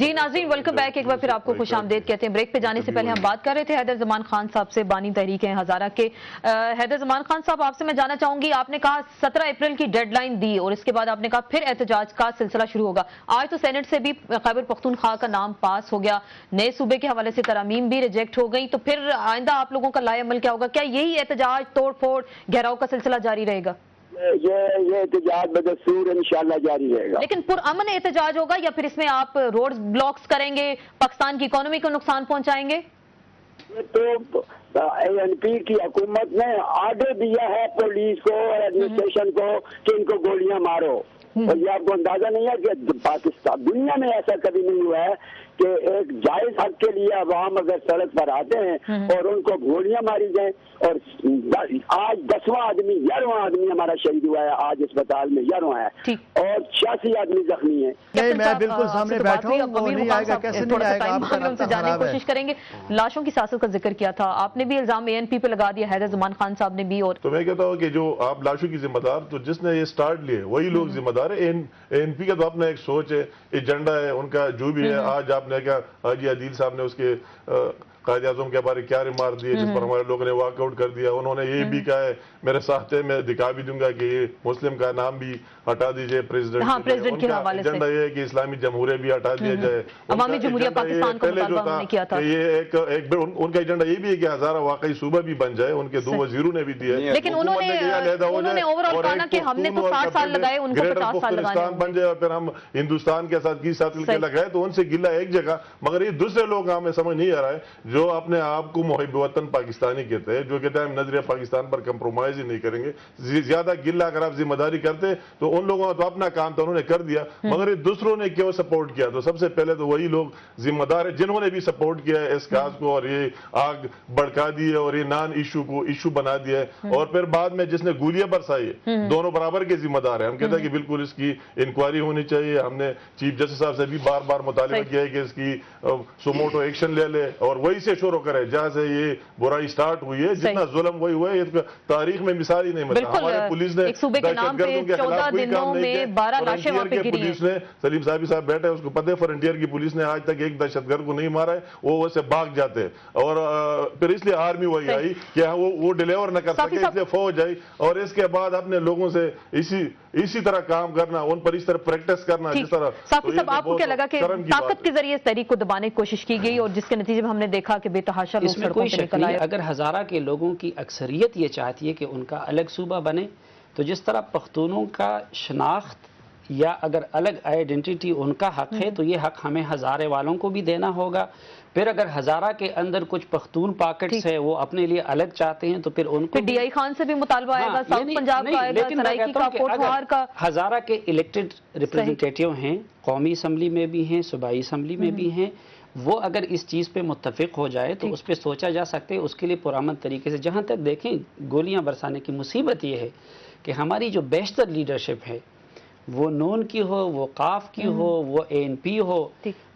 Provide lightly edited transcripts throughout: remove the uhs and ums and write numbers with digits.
جی ناظرین welcome back, ایک بار پھر آپ کو خوش آمدید کہتے ہیں۔ بریک پہ جانے سے پہلے ہم بات کر رہے تھے حیدر زمان خان صاحب سے، بانی تحریک ہیں ہزارہ کے۔ حیدر زمان خان صاحب، آپ سے میں جاننا چاہوں گی، آپ نے کہا 17 اپریل کی ڈیڈ لائن دی اور اس کے بعد آپ نے کہا پھر احتجاج کا سلسلہ شروع ہوگا۔ آج تو سینٹ سے بھی خیبر پختونخوا کا نام پاس ہو گیا، نئے صوبے کے حوالے سے ترامیم بھی ریجیکٹ ہو گئی، تو پھر آئندہ آپ لوگوں کا لائے عمل کیا ہوگا؟ کیا یہی احتجاج توڑ پھوڑ گھیراؤ کا سلسلہ جاری رہے گا؟ یہ احتجاج بدستور انشاءاللہ جاری رہے گا، لیکن پرامن احتجاج ہوگا یا پھر اس میں آپ روڈ بلاکس کریں گے، پاکستان کی اکانومی کو نقصان پہنچائیں گے؟ تو ANP کی حکومت نے آرڈر دیا ہے پولیس کو اور ایڈمنسٹریشن کو کہ ان کو گولیاں مارو، اور یہ آپ کو اندازہ نہیں ہے کہ پاکستان دنیا میں ایسا کبھی نہیں ہوا ہے کہ ایک جائز حق کے لیے عوام اگر سڑک پر آتے ہیں اور ان کو گولیاں ماری جائیں۔ اور آج 10واں آدمی 11واں آدمی ہمارا شہید ہوا ہے، آج اسپتال میں 11واں ہے اور 86 آدمی زخمی ہیں۔ نہیں، میں بالکل سامنے بیٹھا ہوں، وہ نہیں آئے گا، کیسے نہیں آئے گا؟ آپ کا ان سے جاننے کی کوشش کریں گے۔ لاشوں کی سیاست کا ذکر کیا تھا آپ نے بھی، الزام ANP پہ لگا دیا حیدر زمان خان صاحب نے بھی، اور تو میں کہتا ہوں کہ جو آپ لاشوں کی ذمہ دار، تو جس نے یہ سٹارٹ لیے وہی لوگ ذمہ دار ہیں۔ ANP کا تو اپنا ایک سوچ ہے، ایجنڈا ہے ان کا جو بھی ہے۔ آج آپ نے کہا حاجی عادل صاحب نے اس کے قائد اعظم کے بارے کیا ریمارک دیے جس پر ہمارے لوگوں نے واک آؤٹ کر دیا۔ انہوں نے یہ بھی کہا ہے، میرے ساتھ ہے، میں دکھا بھی دوں گا کہ یہ مسلم کا نام بھی ہٹا دیجئے پریزیڈنٹ کے حوالے سے۔ ایجنڈا یہ ہے کہ اسلامی جمہوریہ بھی ہٹا دیا جائے۔ عوامی جمہوریہ پاکستان کا مطالبہ انہوں نے کیا تھا۔ یہ ان کا ایجنڈا یہ بھی ہے کہ ہزارہ واقعی صوبہ بھی بن جائے، ان کے 2 وزیروں نے بھی دیا ہے، لیکن انہوں نے اوورآل کہا کہ ہم نے تو 60 سال لگائے، ان کو 50 سال لگائے بن جائے اور پھر ہم ہندوستان کے ساتھ 20 سال کے لگائے، تو ان سے گلہ ایک جگہ۔ مگر یہ دوسرے لوگ ہمیں سمجھ نہیں آ رہا ہے جو اپنے آپ کو محب وطن پاکستانی کہتے ہیں، جو کہتے ہیں ہم نظریہ پاکستان پر کمپرومائز ہی نہیں کریں گے۔ زیادہ گلہ اگر آپ ذمہ داری کرتے تو ان لوگوں کا تو اپنا کام تھا، انہوں نے کر دیا، مگر یہ دوسروں نے کیوں سپورٹ کیا؟ تو سب سے پہلے تو وہی لوگ ذمہ دار ہیں جنہوں نے بھی سپورٹ کیا ہے اس کاز کو، اور یہ آگ بڑکا دی ہے اور یہ نان ایشو کو ایشو بنا دیا ہے، اور پھر بعد میں جس نے گولیاں برسائی ہے، دونوں برابر کے ذمہ دار ہیں۔ ہم کہتے ہیں کہ بالکل اس کی انکوائری ہونی چاہیے۔ ہم نے چیف جسٹس صاحب سے بھی بار بار مطالبہ کیا ہے کہ اس کی سوموٹو ایکشن لے لے اور وہی سے شروع کرے جہاں سے یہ برائی سٹارٹ ہوئی ہے۔ جتنا ظلم وہی ہوا ہے، تاریخ میں مثال ہی نہیں ملتا۔ ہمارے پولیس نے ایک صوبے کے نام پہ 14 دنوں میں 12 لاشیں وہاں پہ گری ہیں۔ پولیس نے، سلیم صاحب بیٹھے اس کو پتہ ہے، فرنٹیئر کی پولیس نے آج تک ایک دہشت گرد کو نہیں مارا ہے، وہ ویسے بھاگ جاتے ہیں، اور پھر اس لیے آرمی وہی آئی کہ وہ ڈیلیور نہ کر سکے، اس لیے فوج آئی، اور اس کے بعد اپنے لوگوں سے اسی طرح کام کرنا، ان پر اس طرح پریکٹس کرنا جس طرح۔ صافی صاحب، آپ کو کیا لگا کہ طاقت کے ذریعے اس تحریک کو دبانے کی کوشش کی گئی اور جس کے نتیجے میں ہم نے دیکھا کہ بے تحاشا لوگ سڑکوں پہ نکل آئے؟ اگر ہزارہ کے لوگوں کی اکثریت یہ چاہتی ہے کہ ان کا الگ صوبہ بنے، تو جس طرح پختونوں کا شناخت یا اگر الگ آئیڈینٹیٹی ان کا حق ہے، تو یہ حق ہمیں ہزارے والوں کو بھی دینا ہوگا۔ پھر اگر ہزارہ کے اندر کچھ پختون پاکٹس ہیں وہ اپنے لیے الگ چاہتے ہیں تو پھر ان کو DI خان سے بھی مطالبہ آئے گا، ساؤتھ پنجاب کا آئے گا، سرائکی کا، پوٹھوہار کا۔ ہزارہ کے الیکٹڈ ریپرزنٹیٹیو ہیں، قومی اسمبلی میں بھی ہیں، صوبائی اسمبلی میں بھی ہیں، وہ اگر اس چیز پہ متفق ہو جائے تو اس پہ سوچا جا سکتے، اس کے لیے پرامن طریقے سے۔ جہاں تک دیکھیں گولیاں برسانے کی مصیبت یہ ہے کہ ہماری جو بیشتر لیڈرشپ ہے، وہ نون کی ہو، وہ قاف کی ہو، وہ ANP ہو،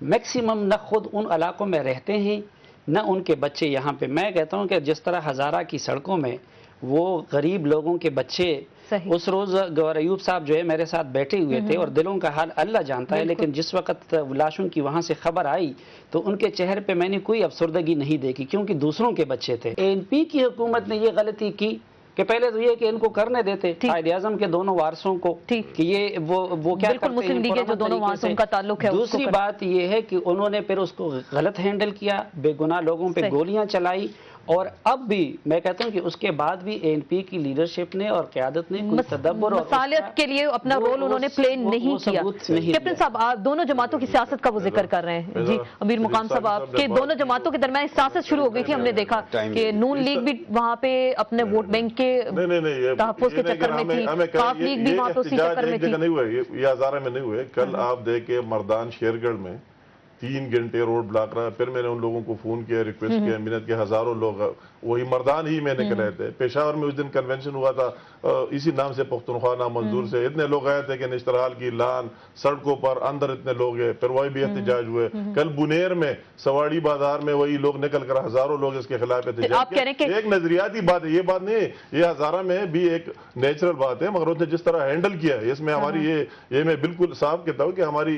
میکسیمم نہ خود ان علاقوں میں رہتے ہیں نہ ان کے بچے یہاں پہ۔ میں کہتا ہوں کہ جس طرح ہزارہ کی سڑکوں میں وہ غریب لوگوں کے بچے، اس روز گور ایوب صاحب جو ہے میرے ساتھ بیٹھے ہوئے تھے، اور دلوں کا حال اللہ جانتا ہے، لیکن جس وقت لاشوں کی وہاں سے خبر آئی تو ان کے چہرے پہ میں نے کوئی افسردگی نہیں دیکھی، کیونکہ دوسروں کے بچے تھے۔ ANP کی حکومت نے یہ غلطی کی کہ پہلے تو یہ کہ ان کو کرنے دیتے قائد اعظم کے دونوں وارثوں کو، کہ یہ وہ کیا کرتے ہیں، مسلم لیگ جو دونوں وارثوں کا تعلق ہے۔ دوسری بات یہ ہے کہ انہوں نے پھر اس کو غلط ہینڈل کیا، بے گناہ لوگوں پہ گولیاں چلائی، اور اب بھی میں کہتا ہوں کہ اس کے بعد بھی ANP کی لیڈرشپ نے اور قیادت نے کوئی تدبر اور مصالحت کے لیے اپنا رول انہوں نے پلے نہیں کیا۔ کیپٹن صاحب، آپ دونوں جماعتوں کی سیاست کا وہ ذکر کر رہے ہیں، جی امیر مقام صاحب، آپ کے دونوں جماعتوں کے درمیان سیاست شروع ہو گئی تھی، ہم نے دیکھا کہ نون لیگ بھی وہاں پہ اپنے ووٹ بینک کے تحفظ کے چکر میں تھی، قاف لیگ بھی وہاں پہ اسی چکر میں تھی۔ یہ ہزارہ میں نہیں ہوئے، کل آپ دیکھیں مردان شیرگڑھ میں 3 گھنٹے روڈ بلاک رہا۔ پھر میں نے ان لوگوں کو فون کیا، ریکویسٹ کیا، منت کے ہزاروں لوگ وہی مردان ہی میں نکل رہے تھے۔ پشاور میں اس دن کنونشن ہوا تھا اسی نام سے، پختونخوا نام منظور سے، اتنے لوگ آئے تھے کہ نشترحال کی لان سڑکوں پر اندر اتنے لوگ ہیں، پھر وہی بھی احتجاج ہوئے۔ کل بنیر میں سواڑی بازار میں وہی لوگ نکل کر ہزاروں لوگ اس کے خلاف احتجاج کیا۔ ایک نظریاتی بات ہے، یہ بات نہیں، یہ ہزارہ میں بھی ایک نیچرل بات ہے، مگر اس نے جس طرح ہینڈل کیا ہے اس میں ہماری یہ میں بالکل صاف کہتا ہوں کہ ہماری